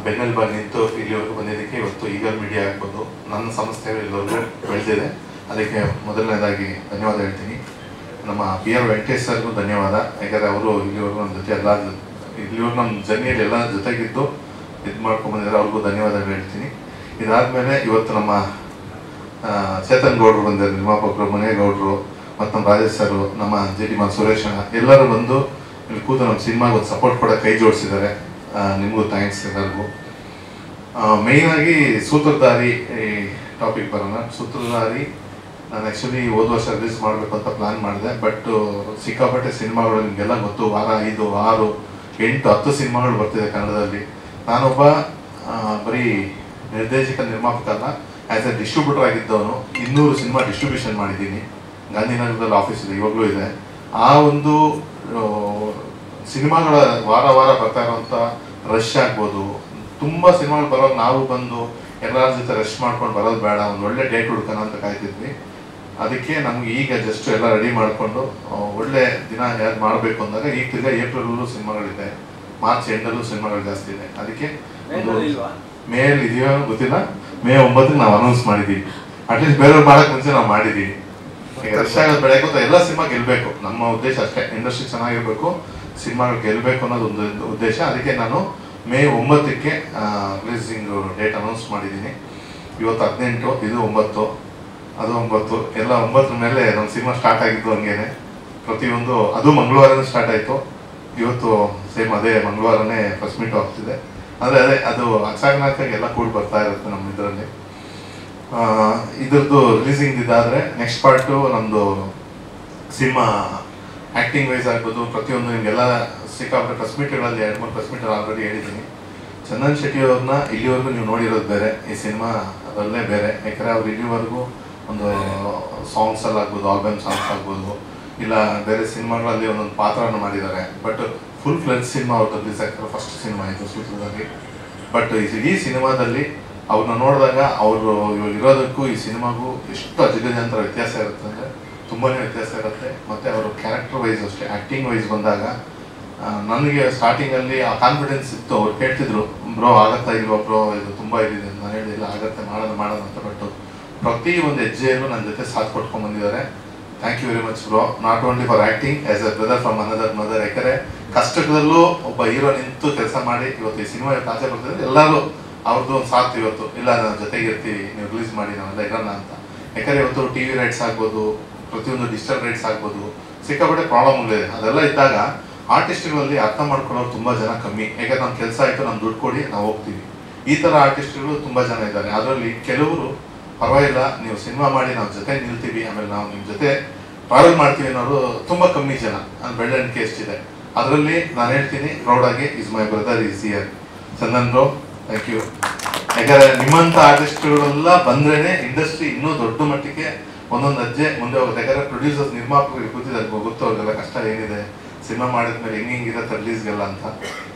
ಬೆನ್ನೆಲುಬಾಗಿ ನಿಂತು ಇಲ್ಲಿವರೆಗೂ ಬಂದಿದ್ದಕ್ಕೆ ಇವತ್ತು ಈಗಲ್ ಮೀಡಿಯಾ ಆಗ್ಬೋದು ನನ್ನ ಸಂಸ್ಥೆ ಇಲ್ಲಿವರೆಗೂ ಬೆಳೆದಿದೆ, ಅದಕ್ಕೆ ಮೊದಲನೇದಾಗಿ ಧನ್ಯವಾದ ಹೇಳ್ತೀನಿ. ನಮ್ಮ PR ವೆಂಕಟೇಶ್ ಸರ್ಗೂ ಧನ್ಯವಾದ, ಯಾಕಂದರೆ ಅವರು ಇಲ್ಲಿವರೆಗೂ ನಮ್ಮ ಜೊತೆ ಇಲ್ಲಿವರೆಗೂ ನಮ್ಮ ಜರ್ನಿಯಲ್ಲಿ ಎಲ್ಲ ಜೊತೆಗಿದ್ದು ಇದು ಮಾಡ್ಕೊಂಡ್ಬಂದಿದ್ದಾರೆ, ಅವ್ರಿಗೂ ಧನ್ಯವಾದಗಳು ಹೇಳ್ತೀನಿ. ಇದಾದಮೇಲೆ ಇವತ್ತು ನಮ್ಮ ಚೇತನ್ ಗೌಡ್ರು ಬಂದಿದ್ದಾರೆ, ನಿರ್ಮಾಪಕರು ಮುನೇಗೌಡರು ಮತ್ತು ನಮ್ಮ ರಾಜೇಶ್ ಸರು, ನಮ್ಮ JD ಸುರೇಶ್ ಎಲ್ಲರೂ ಬಂದು ಇಲ್ಲಿ ಕೂತು ನಮ್ಮ ಸಿನಿಮಾಗೆ ಒಂದು ಸಪೋರ್ಟ್ ಕೊಡೋಕೆ ಕೈ ಜೋಡಿಸಿದ್ದಾರೆ. ನಿಮಗೂ ಥ್ಯಾಂಕ್ಸ್ ಎಲ್ಲರಿಗೂ. ಮೇಯ್ನಾಗಿ ಸೂತ್ರಧಾರಿ ಟಾಪಿಕ್ ಬರೋಣ. ಸೂತ್ರಧಾರಿ ನಾನು ಆ್ಯಕ್ಚುಲಿ ಹೋದ ವರ್ಷ ರಿಲೀಸ್ ಮಾಡಬೇಕು ಅಂತ ಪ್ಲ್ಯಾನ್ ಮಾಡಿದೆ, ಬಟ್ ಸಿಕ್ಕಾಪಟ್ಟೆ ಸಿನಿಮಾಗಳು ನಿಮಗೆಲ್ಲ ಗೊತ್ತು, ವಾರ 5, 6, 8, 10 ಸಿನಿಮಾಗಳು ಬರ್ತಿದೆ ಕನ್ನಡದಲ್ಲಿ. ನಾನೊಬ್ಬ ಬರೀ ನಿರ್ದೇಶಕ ನಿರ್ಮಾಪಕ ಅಲ್ಲ, ಆ್ಯಸ್ ಎ ಡಿಸ್ಟ್ರಿಬ್ಯೂಟರ್ ಆಗಿದ್ದವನು 200 ಸಿನಿಮಾ ಡಿಸ್ಟ್ರಿಬ್ಯೂಷನ್ ಮಾಡಿದ್ದೀನಿ. ಗಾಂಧಿನಗರದಲ್ಲಿ ಆಫೀಸ್ ಇದೆ, ಇವಾಗಲೂ ಇದೆ. ಆ ಒಂದು ಸಿನಿಮಾಗಳ ವಾರ ಬರ್ತಾ ಇರೋಂಥ ರಶ್ ಆಗ್ಬೋದು, ತುಂಬ ಸಿನಿಮಾಗಳು ಬರೋದು ನಾವು ಬಂದು ಎಲ್ಲರ ಜೊತೆ ರಶ್ ಮಾಡ್ಕೊಂಡು ಬರೋದು ಬೇಡ, ಒಂದು ಒಳ್ಳೆ ಡೇಟ್ ಹುಡ್ಕೋಣ ಅಂತ ಕಾಯ್ತಿದ್ವಿ. ಅದಕ್ಕೆ ನಮ್ಗೆ ಈಗ ಜಸ್ಟ್ ಎಲ್ಲ ರೆಡಿ ಮಾಡಿಕೊಂಡು ಒಳ್ಳೆ ದಿನ ಯಾರು ಮಾಡಬೇಕು ಅಂದಾಗ ಈಗ ತಿರ್ಗಾ ಏಪ್ರಿಲಲ್ಲೂ ಸಿನಿಮಾಗಳಿದೆ, ಮಾರ್ಚ್ ಎಂಡಲ್ಲೂ ಸಿನಿಮಾಗಳು ಜಾಸ್ತಿ ಇದೆ. ಅದಕ್ಕೆ ಮೇಲ್ ಇದೆಯೋ ಗೊತ್ತಿಲ್ಲ, May 9ಕ್ಕೆ ನಾವು ಅನೌನ್ಸ್ ಮಾಡಿದ್ದೀವಿ. ಅಟ್ಲೀಸ್ಟ್ ಬೇರೆಯವ್ರು ಮಾಡೋಕ್ಕೆ ಮುಂಚೆ ನಾವು ಮಾಡಿದ್ದೀವಿ. ರಶ್ ಆಗೋದು ಬೆಳೆಯಕ್ಕೂ ಎಲ್ಲ ಸಿನಿಮಾ ಗೆಲ್ಲಬೇಕು, ನಮ್ಮ ಉದ್ದೇಶ ಅಷ್ಟೇ. ಇಂಡಸ್ಟ್ರಿ ಚೆನ್ನಾಗಿರ್ಬೇಕು, ಸಿನಿಮಾಗಳು ಗೆಲ್ಲಬೇಕು ಅನ್ನೋದು ಒಂದು ಉದ್ದೇಶ. ಅದಕ್ಕೆ ನಾನು May 9ಕ್ಕೆ ರಿಲೀಸಿಂಗ್ ಡೇಟ್ ಅನೌನ್ಸ್ ಮಾಡಿದ್ದೀನಿ. ಇವತ್ತು 18, ಇದು 9, ಅದು 9, ಎಲ್ಲ 9 ಮೇಲೆ ನಮ್ಮ ಸಿನಿಮಾ ಸ್ಟಾರ್ಟ್ ಆಗಿದ್ದು ಹಂಗೇನೆ. ಪ್ರತಿಯೊಂದು ಅದು ಮಂಗಳವಾರನೇ ಸ್ಟಾರ್ಟ್ ಆಯಿತು, ಇವತ್ತು ಸೇಮ್ ಅದೇ ಮಂಗಳವಾರನೇ ಫಸ್ಟ್ ಮೀಟ್ ಆಗ್ತಿದೆ. ಅಂದರೆ ಅದು ಅಚಾನಕ್ಕಾಗಿ ಎಲ್ಲ ಕೂಡ ಬರ್ತಾ ಇರುತ್ತೆ ನಮ್ಮ ಇದರಲ್ಲಿ. ಇದ್ರದ್ದು ರಿಲೀಸಿಂಗ್ ಇದಾದರೆ ನೆಕ್ಸ್ಟ್ ಪಾರ್ಟು ನಮ್ಮದು ಸಿನಿಮಾ ಆ್ಯಕ್ಟಿಂಗ್ ವೈಸ್ ಆಗ್ಬೋದು, ಪ್ರತಿಯೊಂದು ನಿಮಗೆಲ್ಲ ಸಿಕ್ಕಾಪಟ್ಟೆ ಪ್ರೆಸ್ ಮೀಟ್ಗಳಲ್ಲಿ 2-3 ಪ್ರೆಸ್ ಮೀಟಲ್ಲಿ ಆಲ್ರೆಡಿ ಹೇಳಿದ್ದೀನಿ. ಚಂದನ್ ಶೆಟ್ಟಿ ಅವ್ರನ್ನ ಇಲ್ಲಿವರೆಗೂ ನೀವು ನೋಡಿರೋದು ಬೇರೆ, ಈ ಸಿನಿಮಾ ಅದರಲ್ಲೇ ಬೇರೆ. ಯಾಕಂದರೆ ಅವ್ರು ಇಲ್ಲಿವರೆಗೂ ಒಂದು ಸಾಂಗ್ಸಲ್ಲಿ ಆಗ್ಬೋದು, ಆಲ್ಬಮ್ ಸಾಂಗ್ಸ್ ಆಗ್ಬೋದು, ಇಲ್ಲ ಬೇರೆ ಸಿನಿಮಾಗಳಲ್ಲಿ ಒಂದೊಂದು ಪಾತ್ರನ ಮಾಡಿದ್ದಾರೆ. ಬಟ್ ಫುಲ್ ಫ್ಲೆಜ್ ಸಿನಿಮಾ ಅವ್ರದ್ದು ರಿಲೀಸ್ ಆಗ್ತಾರೆ, ಫಸ್ಟ್ ಸಿನಿಮಾ ಇದು ಸೂತ್ರದಲ್ಲಿ. ಬಟ್ ಈ ಸಿನಿಮಾದಲ್ಲಿ ಅವ್ರನ್ನ ನೋಡಿದಾಗ ಅವರು ಇವಾಗ ಇರೋದಕ್ಕೂ ಈ ಸಿನಿಮಾಗೂ ಎಷ್ಟು ಅಜಗಜಾಂತರ ವ್ಯತ್ಯಾಸ ಇರುತ್ತೆ ಅಂದರೆ ತುಂಬಾ ವ್ಯತ್ಯಾಸ ಇರುತ್ತೆ. ಮತ್ತು ಅವರು ಕ್ಯಾರೆಕ್ಟರ್ ವೈಸ್ ಅಷ್ಟೇ, ಆ್ಯಕ್ಟಿಂಗ್ ವೈಸ್ ಬಂದಾಗ ನನಗೆ ಸ್ಟಾರ್ಟಿಂಗಲ್ಲಿ ಆ ಕಾನ್ಫಿಡೆನ್ಸ್ ಇತ್ತು. ಅವ್ರು ಕೇಳ್ತಿದ್ರು, ಬ್ರೋ ಆಗತ್ತಾ ಇಲ್ವಾ ಬ್ರೋ, ಇದು ತುಂಬ ಇದಿದೆ. ನಾನು ಹೇಳಿಲ್ಲ ಆಗತ್ತೆ, ಮಾಡೋಣ ಅಂತ. ಬಟ್ ಪ್ರತಿ ಒಂದು ಹೆಜ್ಜೆಯಲ್ಲೂ ನನ್ನ ಜೊತೆ ಸಾಥ್ ಕೊಟ್ಕೊಂಡು ಬಂದಿದ್ದಾರೆ. Thank you very much bro, not only for acting, as a brother from another mother. ಯಾಕಂದರೆ ಕಷ್ಟದಲ್ಲೂ ಒಬ್ಬ ಹೀರೋ ನಿಂತು ಕೆಲಸ ಮಾಡಿ ಇವತ್ತು ಈ ಸಿನಿಮಾ ಇವತ್ತು ಆಚೆ ಬರ್ತಿದ್ರೆ ಎಲ್ಲರೂ ಅವ್ರದ್ದು ಒಂದು ಸಾಥ್ ಇವತ್ತು, ಇಲ್ಲ ನನ್ನ ಜೊತೆಗೆ ಇರ್ತೀವಿ, ನೀವು ರಿಲೀಸ್ ಮಾಡಿ ನಾವೆಲ್ಲ ಇರೋಣ ಅಂತ. ಯಾಕಂದರೆ ಇವತ್ತು TV ರೈಟ್ಸ್ ಆಗ್ಬೋದು, ಪ್ರತಿಯೊಂದು ಡಿಜಿಟಲ್ ರೈಟ್ಸ್ ಆಗ್ಬೋದು, ಸಿಕ್ಕಾಪಟ್ಟೆ ಪ್ರಾಬ್ಲಮ್ಗಳಿದೆ. ಅದೆಲ್ಲ ಇದ್ದಾಗ ಆರ್ಟಿಸ್ಟ್ಗಳಲ್ಲಿ ಅರ್ಥ ಮಾಡ್ಕೊಳ್ಳೋರು ತುಂಬ ಜನ ಕಮ್ಮಿ. ಯಾಕಂದ್ರೆ ನಮ್ಮ ಕೆಲಸ ಆಯಿತು, ನಮ್ಮ ದುಡ್ಡು ಕೊಡಿ, ನಾವು ಹೋಗ್ತೀವಿ. ಈ ಥರ ಆರ್ಟಿಸ್ಟ್ಗಳು ತುಂಬ ಜನ ಇದ್ದಾರೆ. ಅದರಲ್ಲಿ ಕೆಲವರು ಪರವಾಗಿಲ್ಲ, ನೀವು ಸಿನಿಮಾ ಮಾಡಿ ನಾವು ಜೊತೆ ನಿಲ್ತೀವಿ, ಆಮೇಲೆ ನಾವು ನಿಮ್ಮ ಜೊತೆ ಟ್ರಾವೆಲ್ ಮಾಡ್ತೀವಿ ಅನ್ನೋರು ತುಂಬ ಕಮ್ಮಿ ಜನ. ಅದು ಬೆಳವಣಿಗೆ ಎಷ್ಟಿದೆ. ಅದರಲ್ಲಿ ನಾನು ಹೇಳ್ತೀನಿ ಪ್ರೌಡಾಗಿ, is my brother is here. Chandan bro, thank you. ಯಾಕಂದರೆ ನಿಮ್ಮಂಥ ಆರ್ಟಿಸ್ಟ್ಗಳೆಲ್ಲ ಬಂದ್ರೇ ಇಂಡಸ್ಟ್ರಿ ಇನ್ನೂ ದೊಡ್ಡ ಮಟ್ಟಿಗೆ ಒಂದೊಂದು ಹೆಜ್ಜೆ ಮುಂದೆ ಹೋಗುತ್ತೆ. ಯಾಕಂದರೆ ಪ್ರೊಡ್ಯೂಸರ್ಸ್ ನಿರ್ಮಾಪಕರಿಗೆ ಗೊತ್ತಿದ್ದಾರೆ, ಗೊತ್ತು ಅವ್ರಿಗೆಲ್ಲ ಕಷ್ಟ ಏನಿದೆ ಸಿನಿಮಾ ಮಾಡಿದ್ಮೇಲೆ ಹೆಂಗಿರುತ್ತೆ ರಿಲೀಸ್ಗೆಲ್ಲ ಅಂತ.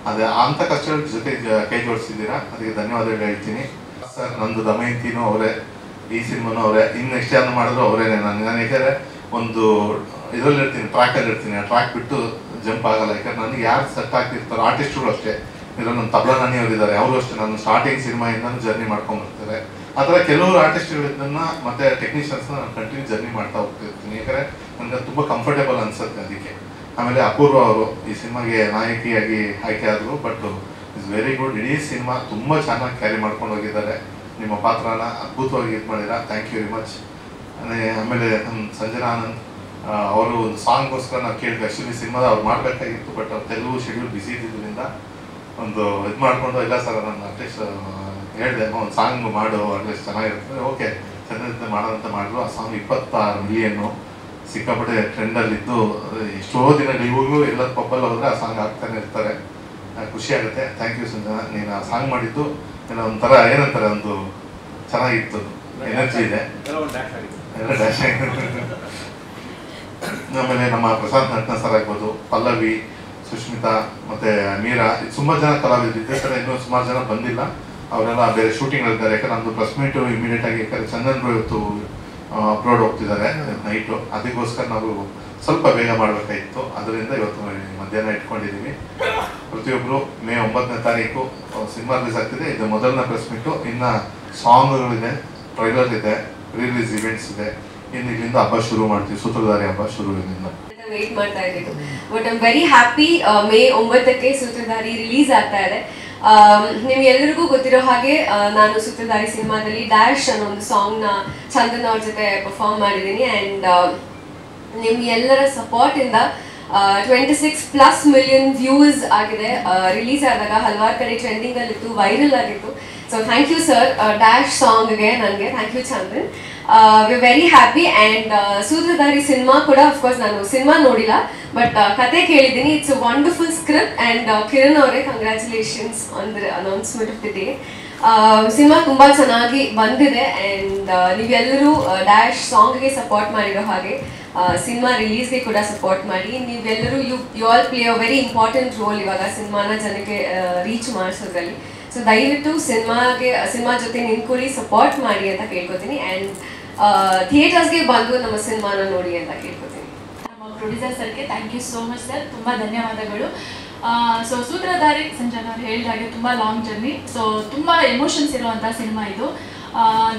ಅದೇ ಅಂಥ ಕಷ್ಟಗಳ ಜೊತೆ ಕೈ ಜೋಡಿಸಿದ್ದೀರಾ, ಅದಕ್ಕೆ ಧನ್ಯವಾದಗಳು ಹೇಳ್ತೀನಿ. ಸರ್, ನಂದು ದಮಯಂತಿನೂ ಅವರೇ, ಈ ಸಿನಿಮಾನೂ ಅವರೇ, ಇನ್ನು ನೆಕ್ಸ್ಟ್ ಯಾರು ಮಾಡಿದ್ರು ಅವರೇನೆ. ನಾನು ಯಾಕಂದರೆ ಒಂದು ಇದರಲ್ಲಿ ಇರ್ತೀನಿ, ಟ್ರ್ಯಾಕಲ್ಲಿ ಇರ್ತೀನಿ, ಆ ಟ್ರ್ಯಾಕ್ ಬಿಟ್ಟು ಜಂಪ್ ಆಗಲ್ಲ. ಯಾಕಂದ್ರೆ ನನಗೆ ಯಾರು ಸೆಟ್ ಆಗ್ತಿರ್ತಾರೋ ಆರ್ಟಿಸ್ಟ್ಗಳು ಅಷ್ಟೇ. ಇದರಲ್ಲಿ ನಮ್ಮ ತಬಲಾ ನಾನಿ ಅವರಿದ್ದಾರೆ, ಅವರು ಅಷ್ಟೇ ನಾನು ಸ್ಟಾರ್ಟಿಂಗ್ ಸಿನಿಮಾಯಿಂದನೂ ಜರ್ನಿ ಮಾಡ್ಕೊಂಡ್ಬರ್ತಾರೆ. ಆ ಥರ ಕೆಲವರು ಆರ್ಟಿಸ್ಟ್ಗಳಿದ್ದನ್ನು ಮತ್ತು ಟೆಕ್ನಿಷಿಯನ್ಸ್ನ ನಾನು ಕಂಟಿನ್ಯೂ ಜರ್ನಿ ಮಾಡ್ತಾ ಹೋಗ್ತಿರ್ತೀನಿ. ಯಾಕಂದರೆ ನನಗೆ ತುಂಬ ಕಂಫರ್ಟೇಬಲ್ ಅನಿಸುತ್ತೆ ಅದಕ್ಕೆ. ಆಮೇಲೆ ಅಪೂರ್ವ ಅವರು ಈ ಸಿನಿಮಾಗೆ ನಾಯಕಿಯಾಗಿ ಆಯ್ಕೆ ಆದರು. ಬಟ್ ಇಟ್ಸ್ ವೆರಿ ಗುಡ್, ಇಡೀ ಸಿನಿಮಾ ತುಂಬ ಚೆನ್ನಾಗಿ ಕ್ಯಾರಿ ಮಾಡ್ಕೊಂಡು ಹೋಗಿದ್ದಾರೆ. ನಿಮ್ಮ ಪಾತ್ರನ ಅದ್ಭುತವಾಗಿ ಇದು ಮಾಡಿರ, ಥ್ಯಾಂಕ್ ಯು ವೆರಿ ಮಚ್. ಆಮೇಲೆ ನಮ್ಮ ಸಂಜನಾ ಆನಂದ್ ಅವರು ಒಂದು ಸಾಂಗ್ಗೋಸ್ಕರ ನಾವು ಕೇಳಿದ್ವಿ. ಆ್ಯಕ್ಚುಲಿ ಸಿನಿಮಾದ ಅವ್ರು ಮಾಡಬೇಕಾಗಿತ್ತು, ಬಟ್ ಅವ್ರು ತೆಲುಗು ಶೆಡ್ಯೂಲ್ ಬಿಸಿ ಇದ್ದಿದ್ದರಿಂದ ಒಂದು ಇದು ಮಾಡಿಕೊಂಡು, ಇಲ್ಲ ಸರ್ ನಾನು ಅಟ್ಲೀಸ್ಟ್ ಹೇಳಿದೆ ಒಂದು ಸಾಂಗ್ ಮಾಡು, ಅಟ್ಲೀಸ್ಟ್ ಚೆನ್ನಾಗಿರುತ್ತೆ. ಓಕೆ, ಚೆನ್ನಾಗಿರುತ್ತೆ ಮಾಡೋದಂತ ಮಾಡಿದ್ರು. ಆ ಸಾಂಗ್ 26 ಮಿಲಿಯನ್ನು ಸಿಕ್ಕಾಪಟ್ಟೆ ಟ್ರೆಂಡಲ್ಲಿದ್ದು ಎಷ್ಟೋ ದಿನಗಳು ಇವಾಗಲೂ ಎಲ್ಲ ಪಬ್ಬಲ್ಲಿ ಹೋದರೆ ಆ ಸಾಂಗ್ ಹಾಕ್ತಾನೆ ಇರ್ತಾರೆ. ಖುಷಿ ಆಗುತ್ತೆ. ಥ್ಯಾಂಕ್ ಯು ಸಂಜನಾ, ನೀನು ಆ ಸಾಂಗ್ ಮಾಡಿದ್ದು ಏನೋ ಒಂಥರ ಏನಂತಾರೆ ಒಂದು ಚೆನ್ನಾಗಿತ್ತು, ಎನರ್ಜಿ ಇದೆ, ಎಲ್ಲ ಡ್ಯಾಶ್ ಆಗಿದೆ. ಆಮೇಲೆ ನಮ್ಮ ಪ್ರಸಾದ್ ನಟ್ನ ಸರ್ ಆಗ್ಬೋದು, ಪಲ್ಲವಿ, ಸುಷ್ಮಿತಾ ಮತ್ತೆ ಮೀರಾ, ತುಂಬ ಜನ ಕಲಾವಿದರು ಇದೇ ಥರ ಇನ್ನೂ ಸುಮಾರು ಜನ ಬಂದಿಲ್ಲ. ಅವರೆಲ್ಲ ಬೇರೆ ಶೂಟಿಂಗ್ ಇದ್ದಾರೆ. ಯಾಕಂದ್ರೆ ನಮ್ಮದು ಪ್ರೆಸ್ ಮೀಟು ಇಮಿಡಿಯೇಟ್ ಆಗಿ, ಯಾಕಂದ್ರೆ ಚಂದನ್ ಬ್ರೋ ಇವತ್ತು ಅಪ್ಲೋಡ್ ಹೋಗ್ತಿದ್ದಾರೆ ನೈಟು, ಅದಕ್ಕೋಸ್ಕರ ನಾವು ಸ್ವಲ್ಪ ಬೇಗ ಮಾಡಬೇಕಾಗಿತ್ತು. ಅದರಿಂದ ಇವತ್ತು ಮಧ್ಯಾಹ್ನ ಇಟ್ಕೊಂಡಿದ್ದೀವಿ. ಪ್ರತಿಯೊಬ್ಬರು ಮೇ 9ನೇ ತಾರೀಕು ಸಿನಿಮಾ ರಿಲೀಸ್ ಆಗ್ತಿದೆ. ಇದು ಮೊದಲನೇ ಪ್ರೆಸ್ ಮೀಟು. ಇನ್ನು ಸಾಂಗ್ಗಳಿದೆ, ಟ್ರೈಲರ್ ಇದೆ, ರಿಲೀಸ್ ಇವೆಂಟ್ಸ್ ಇದೆ. ಇನ್ನು ಇಲ್ಲಿಂದ ಹಬ್ಬ ಶುರು ಮಾಡ್ತೀವಿ, ಸೂತ್ರಧಾರಿ ಹಬ್ಬ ಶುರು ಇಲ್ಲಿಂದ. ವೇಟ್ ಮಾಡ್ತಾ ಇದ್ದಿದ್ದು. But I am very happy. May 9ಕ್ಕೆ ಸೂತ್ರಧಾರಿ ರಿಲೀಸ್ ಆಗ್ತಾ ಇದೆ. ನಿಮ್ಗೆಲ್ಲರಿಗೂ ಗೊತ್ತಿರೋ ಹಾಗೆ ನಾನು ಸೂತ್ರಧಾರಿ ಸಿನಿಮಾದಲ್ಲಿ ಡ್ಯಾಶ್ ಅನ್ನೋ ಒಂದು ಸಾಂಗ್ನ ಚಂದನ್ ಅವ್ರ ಜೊತೆ ಪರ್ಫಾರ್ಮ್ ಮಾಡಿದ್ದೀನಿ. ಆ್ಯಂಡ್ ನಿಮ್ಗೆಲ್ಲರ ಸಪೋರ್ಟಿಂದ 26+ ಮಿಲಿಯನ್ ವ್ಯೂಸ್ ಆಗಿದೆ. ರಿಲೀಸ್ ಆದಾಗ ಹಲವಾರು ಕಡೆ ಟ್ರೆಂಡಿಂಗಲ್ಲಿತ್ತು, ವೈರಲ್ ಆಗಿತ್ತು. So thank you sir dash ಸಾಂಗ್ಗೆ ನನಗೆ. Thank you Chandan. We very happy. And Sutradhari cinema ಕೂಡ ಅಫ್ಕೋರ್ಸ್ ನಾನು ಸಿನಿಮಾ ನೋಡಿಲ್ಲ, ಬಟ್ ಕತೆ ಕೇಳಿದ್ದೀನಿ. It's a wonderful script. And Kiran ಅವರೇ congratulations on the announcement of the day. Cinema ತುಂಬ ಚೆನ್ನಾಗಿ ಬಂದಿದೆ. ಆ್ಯಂಡ್ ನೀವೆಲ್ಲರೂ ಡ್ಯಾಶ್ ಸಾಂಗ್ಗೆ ಸಪೋರ್ಟ್ ಮಾಡಿರೋ ಹಾಗೆ ಸಿನಿಮಾ ರಿಲೀಸ್ಗೆ ಕೂಡ ಸಪೋರ್ಟ್ ಮಾಡಿ. ನೀವೆಲ್ಲರೂ you all play a very important role ಇವಾಗ ಸಿನಿಮಾನ ಜನಕ್ಕೆ ರೀಚ್ ಮಾಡಿಸೋದ್ರಲ್ಲಿ. ಸೊ ದಯವಿಟ್ಟು ಸಿನಿಮಾ ಜೊತೆ ನಿಂತ್ಕೊಳ್ಳಿ, ಸಪೋರ್ಟ್ ಮಾಡಿ ಅಂತ ಕೇಳ್ಕೊತೀನಿ. ಆ್ಯಂಡ್ ಥಿಯೇಟರ್ಸ್ಗೆ ಬಂದು ನಮ್ಮ ಸಿನಿಮಾನ ನೋಡಿ ಅಂತ ಕೇಳ್ಕೊತೀನಿ. ನಮ್ಮ ಪ್ರೊಡ್ಯೂಸರ್ ಸರ್ಗೆ thank you so much sir, ತುಂಬ ಧನ್ಯವಾದಗಳು. ಸೊ ಸೂತ್ರಧಾರಿ ಸಂಜನಾ ಅವ್ರು ಹೇಳಿದಾಗೆ ತುಂಬ ಲಾಂಗ್ ಜರ್ನಿ. ಸೊ ತುಂಬ ಎಮೋಷನ್ಸ್ ಇರುವಂಥ ಸಿನಿಮಾ ಇದು.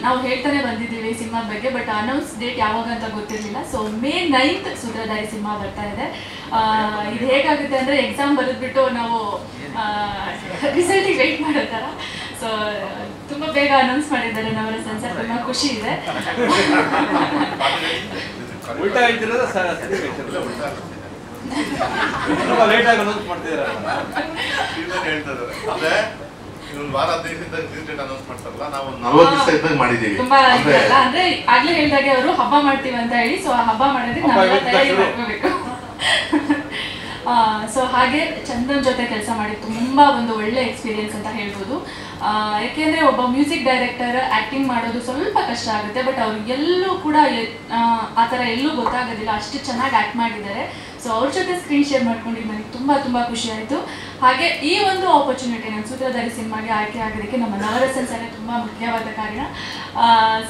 ನಾವು ಹೇಳ್ತಾನೆ ಬಂದಿದ್ದೀವಿ ಸಿನಿಮಾದ ಬಗ್ಗೆ, ಬಟ್ ಅನೌನ್ಸ್ ಡೇಟ್ ಯಾವಾಗ ಅಂತ ಗೊತ್ತಿರಲಿಲ್ಲ. ಸೊ ಮೇ 9th ಸೂತ್ರಧಾರಿ ಸಿನಿಮಾ ಬರ್ತಾ ಇದೆ. ಇದು ಹೇಗಾಗುತ್ತೆ ಅಂದರೆ ಎಕ್ಸಾಮ್ ಬರೆದ್ಬಿಟ್ಟು ನಾವು ರಿಸಲ್ಟಿಗೆ ವೆಯ್ಟ್ ಮಾಡೋ ಥರ. ಸೊ ತುಂಬ ಬೇಗ ಅನೌನ್ಸ್ ಮಾಡಿದ್ದಾರೆ ನವರ ಸನ್ಸರ್, ತುಂಬ ಖುಷಿ ಇದೆ. ತುಂಬಾ ಅಂದ್ರೆ ಆಗ್ಲೇ ಹೇಳಿದಾಗೆ ಅವರು ಹಬ್ಬ ಮಾಡ್ತೀವಿ ಅಂತ ಹೇಳಿ, ಸೊ ಆ ಹಬ್ಬ ಮಾಡೋದಕ್ಕೆ ನಾವೆಲ್ಲ ತಯಾರಿ ಮಾಡ್ಕೋಬೇಕು. ಸೊ ಹಾಗೆ ಚಂದನ್ ಜೊತೆ ಕೆಲಸ ಮಾಡಿ ತುಂಬಾ ಒಂದು ಒಳ್ಳೆ ಎಕ್ಸ್ಪೀರಿಯನ್ಸ್ ಅಂತ ಹೇಳ್ಬೋದು. ಯಾಕೆಂದ್ರೆ ಒಬ್ಬ ಮ್ಯೂಸಿಕ್ ಡೈರೆಕ್ಟರ್ ಆಕ್ಟಿಂಗ್ ಮಾಡೋದು ಸ್ವಲ್ಪ ಕಷ್ಟ ಆಗುತ್ತೆ, ಬಟ್ ಅವ್ರು ಎಲ್ಲೂ ಕೂಡ ಆ ಥರ ಎಲ್ಲೂ ಗೊತ್ತಾಗೋದಿಲ್ಲ, ಅಷ್ಟು ಚೆನ್ನಾಗಿ ಆ್ಯಕ್ಟ್ ಮಾಡಿದ್ದಾರೆ. ಸೊ ಅವ್ರ ಜೊತೆ ಸ್ಕ್ರೀನ್ ಶೇರ್ ಮಾಡ್ಕೊಂಡಿದ್ದು ನನಗೆ ತುಂಬ ಖುಷಿ ಆಯಿತು. ಹಾಗೆ ಈ ಒಂದು ಆಪರ್ಚುನಿಟಿ ನಾನು ಸೂತ್ರಧಾರಿ ಸಿನಿಮಾಗೆ ಆಯ್ಕೆ ಆಗೋದಕ್ಕೆ ನಮ್ಮ ನವರಸನ್ ಸರ್ ತುಂಬ ಮುಖ್ಯವಾದ ಕಾರಣ.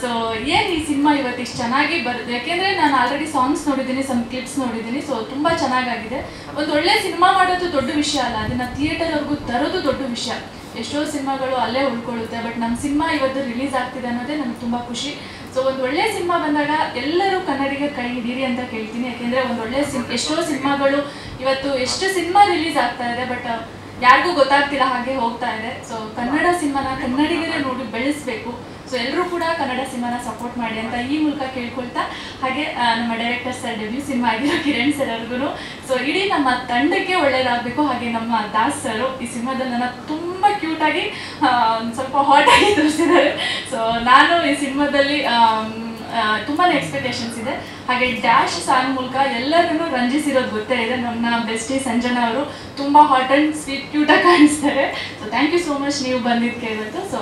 ಸೊ ಏನು ಈ ಸಿನಿಮಾ ಇವತ್ತು ಇಷ್ಟು ಚೆನ್ನಾಗಿ ಬರುತ್ತೆ, ಯಾಕೆಂದರೆ ನಾನು ಆಲ್ರೆಡಿ ಸಾಂಗ್ಸ್ ನೋಡಿದ್ದೀನಿ, ಸಮ್ ಕ್ಲಿಪ್ಸ್ ನೋಡಿದ್ದೀನಿ. ಸೊ ತುಂಬ ಚೆನ್ನಾಗಾಗಿದೆ. ಒಂದು ಒಳ್ಳೆ ಸಿನಿಮಾ ಮಾಡೋದು ದೊಡ್ಡ ವಿಷಯ ಅಲ್ಲ, ಅದನ್ನು ಥಿಯೇಟರ್ವರೆಗೂ ತರೋದು ದೊಡ್ಡ ವಿಷಯ. ಎಷ್ಟೋ ಸಿನಿಮಾಗಳು ಅಲ್ಲೇ ಉಳ್ಕೊಳ್ಳುತ್ತೆ, ಬಟ್ ನಮ್ಮ ಸಿನಿಮಾ ಇವತ್ತು ರಿಲೀಸ್ ಆಗ್ತಿದೆ ಅನ್ನೋದೇ ನನಗೆ ತುಂಬ ಖುಷಿ. ಸೊ ಒಂದು ಒಳ್ಳೆ ಸಿನಿಮಾ ಬಂದಾಗ ಎಲ್ಲರೂ ಕನ್ನಡಿಗ ಕೈ ಹಿಡೀರಿ ಅಂತ ಕೇಳ್ತೀನಿ. ಯಾಕೆಂದರೆ ಒಂದು ಒಳ್ಳೆ ಎಷ್ಟೋ ಸಿನಿಮಾಗಳು ಇವತ್ತು ಎಷ್ಟು ಸಿನಿಮಾ ರಿಲೀಸ್ ಆಗ್ತಾ ಇದೆ, ಬಟ್ ಯಾರಿಗೂ ಗೊತ್ತಾಗ್ತಿಲ್ಲ, ಹಾಗೆ ಹೋಗ್ತಾ ಇದೆ. ಸೊ ಕನ್ನಡ ಸಿನಿಮಾನ ಕನ್ನಡಿಗರೇ ನೋಡಿ ಬೆಳೆಸಬೇಕು. ಸೊ ಎಲ್ಲರೂ ಕೂಡ ಕನ್ನಡ ಸಿನಿಮಾನ ಸಪೋರ್ಟ್ ಮಾಡಿ ಅಂತ ಈ ಮೂಲಕ ಕೇಳ್ಕೊಳ್ತಾ, ಹಾಗೆ ನಮ್ಮ ಡೈರೆಕ್ಟರ್ ಸರ್ ಡೆಬ್ಯೂ ಸಿನಿಮಾ ಆಗಿರೋ ಕಿರಣ್ ಸರ್ ಅವ್ರಿಗೂ, ಸೊ ಇಡೀ ನಮ್ಮ ತಂಡಕ್ಕೆ ಒಳ್ಳೇದಾಗಬೇಕು. ಹಾಗೆ ನಮ್ಮ ದಾಸ್ ಸರ್ ಈ ಸಿನಿಮಾದಲ್ಲಿ ನನ್ನ ತುಂಬ ಕ್ಯೂಟಾಗಿ ಸ್ವಲ್ಪ ಹಾಟ್ ಆಗಿ ತೋರಿಸಿದ್ದಾರೆ. ಸೊ ನಾನು ಈ ಸಿನಿಮಾದಲ್ಲಿ ತುಂಬಾ ಎಕ್ಸ್ಪೆಕ್ಟೇಷನ್ಸ್ ಇದೆ. ಹಾಗೆ ಡ್ಯಾಶ್ ಸಾಂಗ್ ಮೂಲಕ ಎಲ್ಲರನ್ನೂ ರಂಜಿಸಿರೋದು ಗೊತ್ತೇ ಇದೆ. ನಮ್ಮ ಬೆಸ್ಟಿ ಸಂಜನಾ ಅವರು ತುಂಬ ಹಾಟ್ ಆ್ಯಂಡ್ ಸ್ವೀಟ್ ಕ್ಯೂಟಾಗಿ ಕಾಣಿಸ್ತಾರೆ. So thank you so much ನೀವು ಬಂದಿದ್ದಕ್ಕೆ ಇವತ್ತು. ಸೊ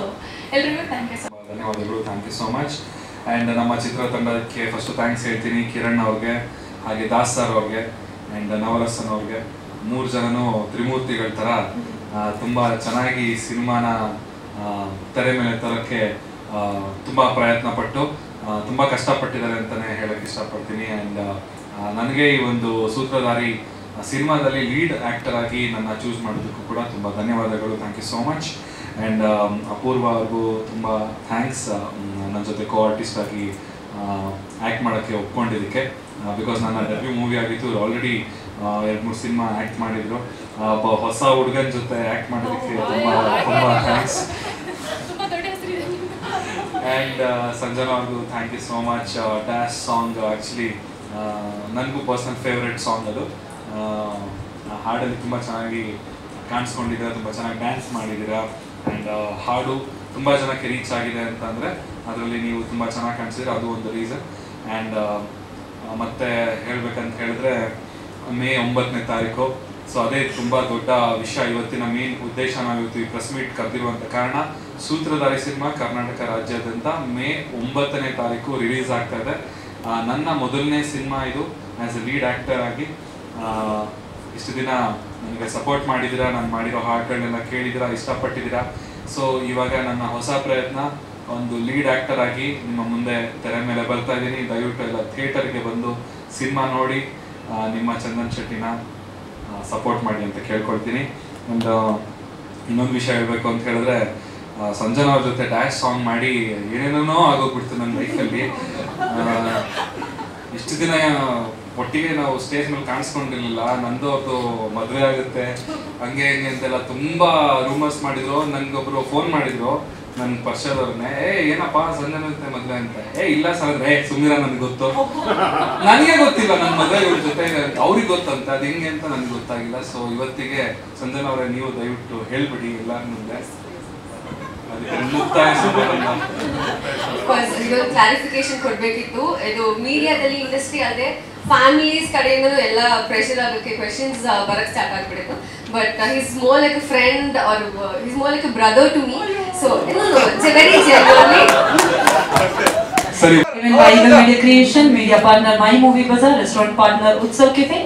ಎಲ್ರಿಗೂ ಥ್ಯಾಂಕ್ ಯು ಸೊ ಮಚ್. ಧನ್ಯವಾದಗಳು, thank you so much. And ನಮ್ಮ ಚಿತ್ರತಂಡಕ್ಕೆ ಫಸ್ಟು ಥ್ಯಾಂಕ್ಸ್ ಹೇಳ್ತೀನಿ, ಕಿರಣ್ ಅವ್ರಿಗೆ, ಹಾಗೆ ದಾಸ್ ಸರ್ ಅವ್ರಿಗೆ, ಆ್ಯಂಡ್ ನವರಸನ್ ಅವ್ರಿಗೆ. 3 ಜನನೂ ತ್ರಿಮೂರ್ತಿಗಳ ಥರ ತುಂಬ ಚೆನ್ನಾಗಿ ಸಿನಿಮಾನ ತೆರೆ ಮೇಲೆ ತರೋಕ್ಕೆ ತುಂಬ ಪ್ರಯತ್ನಪಟ್ಟು ತುಂಬ ಕಷ್ಟಪಟ್ಟಿದ್ದಾರೆ ಅಂತಲೇ ಹೇಳೋಕ್ಕೆ ಇಷ್ಟಪಡ್ತೀನಿ. ಆ್ಯಂಡ್ ನನಗೆ ಈ ಒಂದು ಸೂತ್ರಧಾರಿ ಸಿನಿಮಾದಲ್ಲಿ ಲೀಡ್ ಆ್ಯಕ್ಟರ್ ಆಗಿ ನನ್ನ ಚೂಸ್ ಮಾಡೋದಕ್ಕೂ ಕೂಡ ತುಂಬ ಧನ್ಯವಾದಗಳು, thank you so much. And Apoorva ಅವ್ರಿಗೂ ತುಂಬ ಥ್ಯಾಂಕ್ಸ್ ನನ್ನ ಜೊತೆ ಕೋ ಆರ್ಟಿಸ್ಟ್ ಆಗಿ ಆ್ಯಕ್ಟ್ ಮಾಡೋಕ್ಕೆ ಒಪ್ಕೊಂಡಿದ್ದಕ್ಕೆ. ಬಿಕಾಸ್ ನನ್ನ ಡೆಬ್ಯೂ ಮೂವಿ ಆಗಿತ್ತು, ಆಲ್ರೆಡಿ 2-3 ಸಿನಿಮಾ ಆ್ಯಕ್ಟ್ ಮಾಡಿದ್ರು. ಒಬ್ಬ ಹೊಸ ಹುಡುಗನ ಜೊತೆ ಆ್ಯಕ್ಟ್ ಮಾಡೋದಕ್ಕೆ ತುಂಬ ಥ್ಯಾಂಕ್ಸ್. ಆ್ಯಂಡ್ ಸಂಜನಾ ಅವ್ರಿಗೂ thank you so much. Dash song actually ನನಗೂ ಪರ್ಸನಲ್ ಫೇವ್ರೆಟ್ ಸಾಂಗ್ ಅದು. ಹಾಡಲ್ಲಿ ತುಂಬ ಚೆನ್ನಾಗಿ ಕಾಣಿಸ್ಕೊಂಡಿದ್ದೀರಾ, ತುಂಬ ಚೆನ್ನಾಗಿ ಡ್ಯಾನ್ಸ್ ಮಾಡಿದ್ದೀರಾ. ಆ್ಯಂಡ್ ಹಾಡು ತುಂಬ ಜನಕ್ಕೆ ರೀಚ್ ಆಗಿದೆ ಅಂತಂದರೆ ಅದರಲ್ಲಿ ನೀವು ತುಂಬ ಚೆನ್ನಾಗಿ ಕಾಣಿಸಿದ್ರೆ ಅದು ಒಂದು ರೀಸನ್. ಆ್ಯಂಡ್ ಮತ್ತೆ ಹೇಳ್ಬೇಕಂತ ಹೇಳಿದ್ರೆ ಮೇ 9ನೇ ತಾರೀಕು. ಸೊ ಅದೇ ತುಂಬ ದೊಡ್ಡ ವಿಷಯ. ಇವತ್ತಿನ ಮೇನ್ ಉದ್ದೇಶ ನಾವು ಇವತ್ತು ಈ ಪ್ರೆಸ್ ಮೀಟ್ ಕರೆದಿರುವಂಥ ಕಾರಣ, ಸೂತ್ರಧಾರಿ ಸಿನಿಮಾ ಕರ್ನಾಟಕ ರಾಜ್ಯಾದ್ಯಂತ ಮೇ 9ನೇ ತಾರೀಕು ರಿಲೀಸ್ ಆಗ್ತಾ ಇದೆ. ನನ್ನ ಮೊದಲನೇ ಸಿನಿಮಾ ಇದು ಆ್ಯಸ್ ಎ ಲೀಡ್ ಆ್ಯಕ್ಟರ್ ಆಗಿ. ಇಷ್ಟು ದಿನ ನನಗೆ ಸಪೋರ್ಟ್ ಮಾಡಿದ್ದೀರಾ, ನಾನು ಮಾಡಿರೋ ಹಾಡುಗಳನ್ನೆಲ್ಲ ಕೇಳಿದ್ದೀರಾ, ಇಷ್ಟಪಟ್ಟಿದ್ದೀರಾ. ಸೊ ಇವಾಗ ನನ್ನ ಹೊಸ ಪ್ರಯತ್ನ, ಒಂದು ಲೀಡ್ ಆ್ಯಕ್ಟರ್ ಆಗಿ ನಿಮ್ಮ ಮುಂದೆ ತೆರೆ ಮೇಲೆ ಬರ್ತಾ ಇದ್ದೀನಿ. ದಯವಿಟ್ಟು ಎಲ್ಲ ಥಿಯೇಟರ್ಗೆ ಬಂದು ಸಿನಿಮಾ ನೋಡಿ ನಿಮ್ಮ ಚಂದನ್ ಶೆಟ್ಟಿನ ಸಪೋರ್ಟ್ ಮಾಡಿ ಅಂತ ಕೇಳ್ಕೊಳ್ತೀನಿ. ಇನ್ನೊಂದು ವಿಷಯ ಹೇಳ್ಬೇಕು ಅಂತ ಹೇಳಿದ್ರೆ, ಸಂಜನಾ ಅವ್ರ ಜೊತೆ ಡ್ಯಾಶ್ ಸಾಂಗ್ ಮಾಡಿ ಏನೇನೋ ಆಗೋಗ್ಬಿಡ್ತು ನನ್ನ ಲೈಫಲ್ಲಿ. ಇಷ್ಟು ದಿನ ಒಟ್ಟಿಗೆ ನಾವು ಸ್ಟೇಜ್ ಮೇಲೆ ಕಾಣಿಸ್ಕೊಂಡಿರ್ಲಿಲ್ಲ. ನಂದು ಅವ್ರದ್ದು ಮದುವೆ ಆಗುತ್ತೆ ಹಂಗೆ ಹಿಂಗೆ ಅಂತೆಲ್ಲ ತುಂಬ ರೂಮರ್ಸ್ ಮಾಡಿದ್ರು. ನನಗೊಬ್ರು ಫೋನ್ ಮಾಡಿದ್ರು ನನ್ನ ಪರಿಚಯದವ್ರನ್ನೇ, ಏನಪ್ಪ ಸಂಜನಾ ಜೊತೆ ಮದುವೆ ಅಂತ. ಇಲ್ಲ ಸರ್ ಸುಮ್ಮೀರ ನನಗೆ ಗೊತ್ತು, ನನಗೆ ಗೊತ್ತಿಲ್ಲ ನನ್ನ ಮದುವೆ ಇವ್ರ ಜೊತೆ, ಅವ್ರಿಗೆ ಗೊತ್ತಂತ, ಅದು ಹೆಂಗೆ ಅಂತ ನನಗೆ ಗೊತ್ತಾಗಿಲ್ಲ. ಸೊ ಇವತ್ತಿಗೆ ಸಂಜನಾ ಅವರೇ ನೀವು ದಯವಿಟ್ಟು ಹೇಳ್ಬಿಡಿ ಎಲ್ಲರ ಮುಂದೆ. ಕ್ಲಾರಿಫಿಕೇಶನ್ ಕೊಡ್ಬೇಕಿತ್ತು. ಇದು ಮೀಡಿಯಾದಲ್ಲಿ ಇಂಡಸ್ಟ್ರಿ ಅಲ್ಲದೆ ಫ್ಯಾಮಿಲೀಸ್ ಕಡೆಯಿಂದನೂ ಎಲ್ಲ ಪ್ರೆಷರ್ ಆಗೋಕ್ಕೆ ಕ್ವೆಶನ್ಸ್ ಬರಕ್ ಸ್ಟಾರ್ಟ್ ಆಗ್ಬಿಡಿತ್ತು. But his more like a friend or his more like a brother to me. So it's very genuinely. Even by the media creation, media partner My Movie Bazaar, restaurant partner Utsav Cafe.